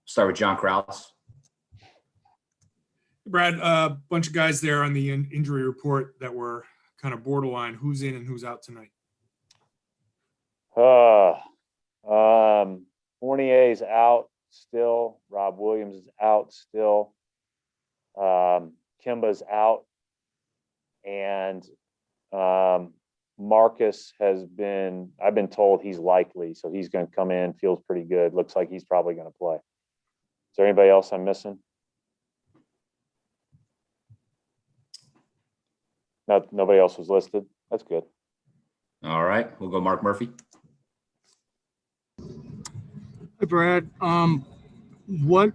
Start with John Krause. Brad, a bunch of guys there on the injury report that were kind of borderline. Who's in and who's out tonight? Fournier's out still. Rob Williams is out still. Kemba's out. And Marcus I've been told he's likely, so he's going to come in, feels pretty good. Looks like he's probably going to play. Is there anybody else I'm missing? No, nobody else was listed. That's good. All right, we'll go Mark Murphy. Hey, Brad. What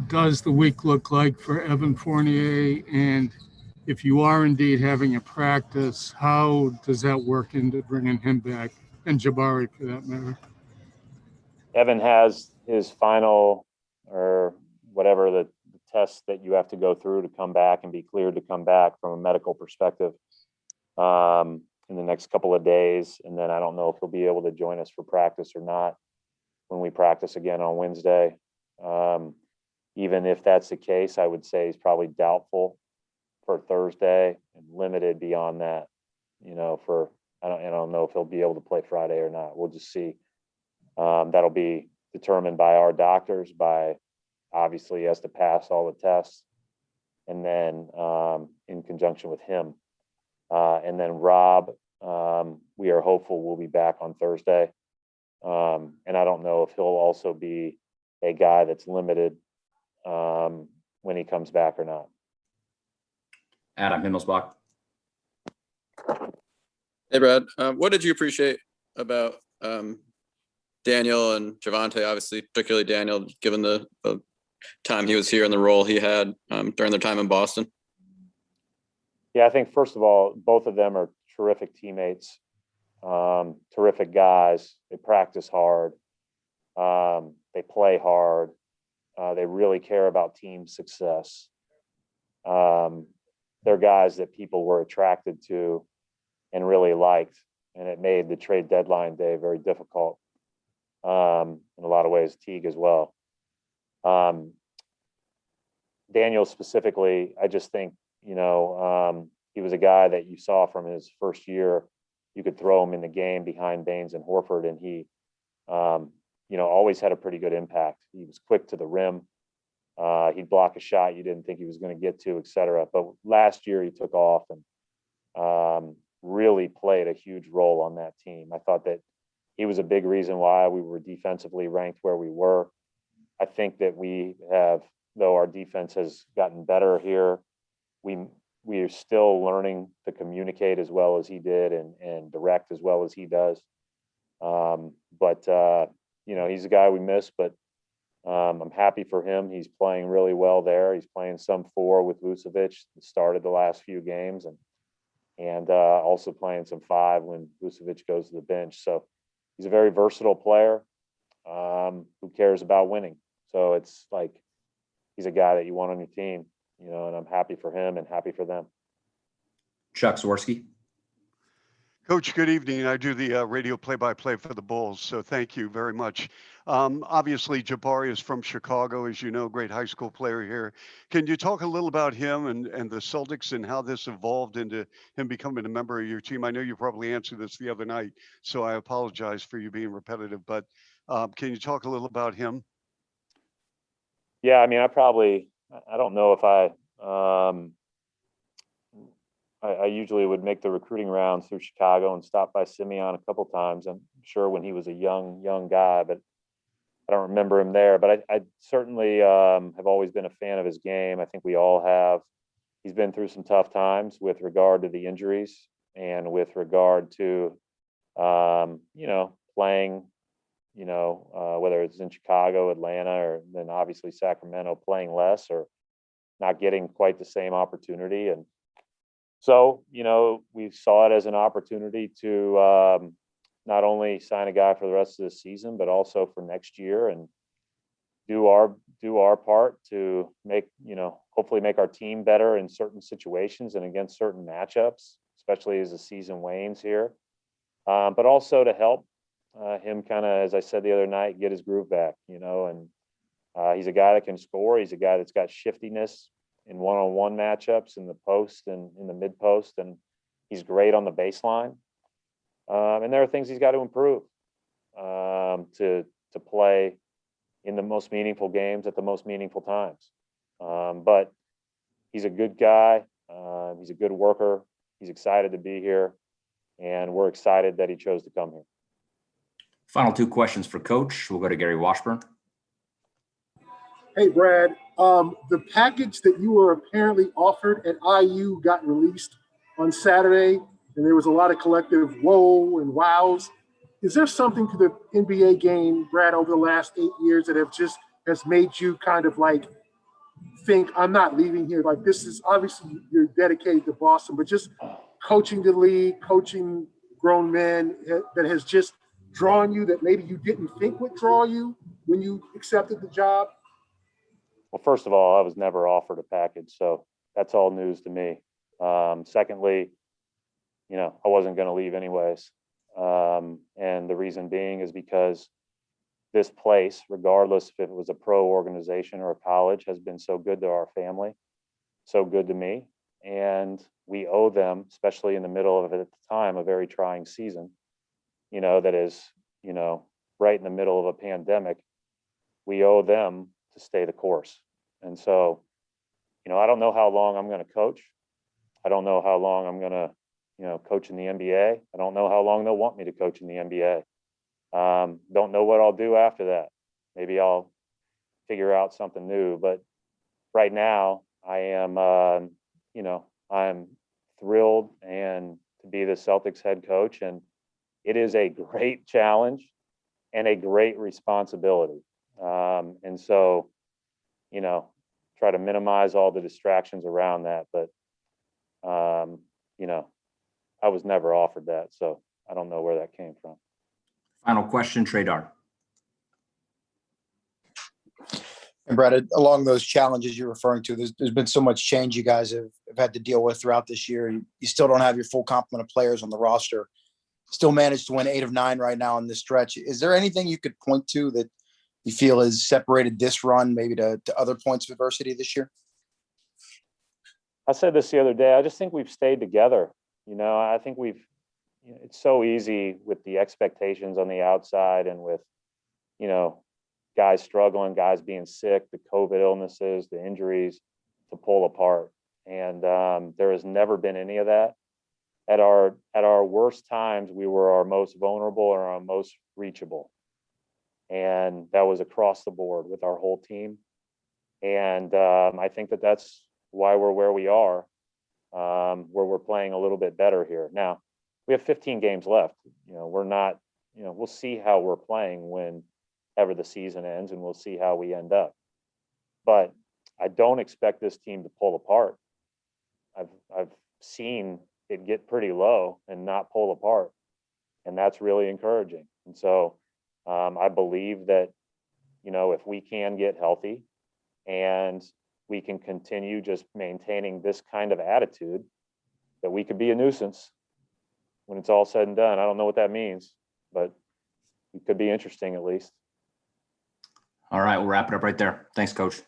does the week look like for Evan Fournier? And if you are indeed having a practice, how does that work into bringing him back, and Jabari for that matter? Evan has his final or whatever the test that you have to go through to come back and be cleared to come back from a medical perspective in the next couple of days. And then I don't know if he'll be able to join us for practice or not when we practice again on Wednesday. Even if that's the case, I would say he's probably doubtful for Thursday and limited beyond that, I don't know if he'll be able to play Friday or not. We'll just see. That'll be determined by our doctors, obviously he has to pass all the tests, and then in conjunction with him. And then Rob, we are hopeful will be back on Thursday. And I don't know if he'll also be a guy that's limited when he comes back or not. Adam Himmelsbach. Hey, Brad. What did you appreciate about Danuel and Javonte? Obviously, particularly Danuel, given the time he was here and the role he had during their time in Boston. Yeah, I think first of all, both of them are terrific teammates, terrific guys. They practice hard. They play hard. They really care about team success. They're guys that people were attracted to and really liked, and it made the trade deadline day very difficult in a lot of ways. Teague as well. Daniel specifically, I just think, he was a guy that you saw from his first year. You could throw him in the game behind Baines and Horford, and he, always had a pretty good impact. He was quick to the rim. He'd block a shot you didn't think he was going to get to, et cetera. But last year he took off and really played a huge role on that team. I thought that he was a big reason why we were defensively ranked where we were. I think that we have, though our defense has gotten better here, we are still learning to communicate as well as he did and direct as well as he does. He's a guy we miss, but I'm happy for him. He's playing really well there. He's playing some 4 with Vucevic, started the last few games, and also playing some 5 when Vucevic goes to the bench. So he's a very versatile player who cares about winning. So it's like he's a guy that you want on your team, and I'm happy for him and happy for them. Chuck Swirsky. Coach, good evening. I do the radio play-by-play for the Bulls, so thank you very much. Obviously, Jabari is from Chicago, as you know, great high school player here. Can you talk a little about him and the Celtics and how this evolved into him becoming a member of your team? I know you probably answered this the other night, so I apologize for you being repetitive, but can you talk a little about him? Yeah, I mean, I don't know if I usually would make the recruiting rounds through Chicago and stop by Simeon a couple times. I'm sure when he was a young guy, but I don't remember him there. But I certainly have always been a fan of his game. I think we all have. He's been through some tough times with regard to the injuries and with regard to, playing, whether it's in Chicago, Atlanta, or then obviously Sacramento, playing less or not getting quite the same opportunity. And so, we saw it as an opportunity to not only sign a guy for the rest of the season, but also for next year and do our part to make, hopefully make our team better in certain situations and against certain matchups, especially as the season wanes here. But also to help him kind of, as I said the other night, get his groove back, and He's a guy that can score. He's a guy that's got shiftiness in one-on-one matchups in the post and in the mid post, and he's great on the baseline. And there are things he's got to improve to play in the most meaningful games at the most meaningful times. But he's a good guy. He's a good worker. He's excited to be here, and we're excited that he chose to come here. Final two questions for Coach. We'll go to Gary Washburn. Hey, Brad, the package that you were apparently offered at IU got released on Saturday, and there was a lot of collective whoa and wows. Is there something to the NBA game, Brad, over the last 8 years that has made you kind of like think, I'm not leaving here? Like, this is obviously you're dedicated to Boston, but just coaching the league, coaching grown men that has just drawn you that maybe you didn't think would draw you when you accepted the job? Well, first of all, I was never offered a package, so that's all news to me. Secondly, I wasn't going to leave anyways. And the reason being is because this place, regardless if it was a pro organization or a college, has been so good to our family, so good to me. And we owe them, especially in the middle of it at the time, a very trying season, that is, right in the middle of a pandemic. We owe them to stay the course. And so, I don't know how long I'm going to coach. I don't know how long I'm going to, coach in the NBA. I don't know how long they'll want me to coach in the NBA. Don't know what I'll do after that. Maybe I'll figure out something new. But right now, I am, I'm thrilled and to be the Celtics head coach. And it is a great challenge and a great responsibility. And so, try to minimize all the distractions around that. But, I was never offered that. So I don't know where that came from. Final question, Tradar. And Brad, along those challenges you're referring to, there's been so much change you guys have had to deal with throughout this year. You still don't have your full complement of players on the roster. Still managed to win 8 of 9 right now in this stretch. Is there anything you could point to that you feel has separated this run maybe to other points of adversity this year? I said this the other day. I just think we've stayed together. I think it's so easy with the expectations on the outside and with, guys struggling, guys being sick, the COVID illnesses, the injuries to pull apart. And there has never been any of that. At our worst times, we were our most vulnerable or our most reachable. And that was across the board with our whole team. And I think that's why we're where we are, where we're playing a little bit better here. Now, we have 15 games left. We're not, we'll see how we're playing whenever the season ends, and we'll see how we end up. But I don't expect this team to pull apart. I've seen it get pretty low and not pull apart. And that's really encouraging. And so I believe that, if we can get healthy and we can continue just maintaining this kind of attitude, that we could be a nuisance when it's all said and done. I don't know what that means, but it could be interesting at least. All right, we'll wrap it up right there. Thanks, Coach.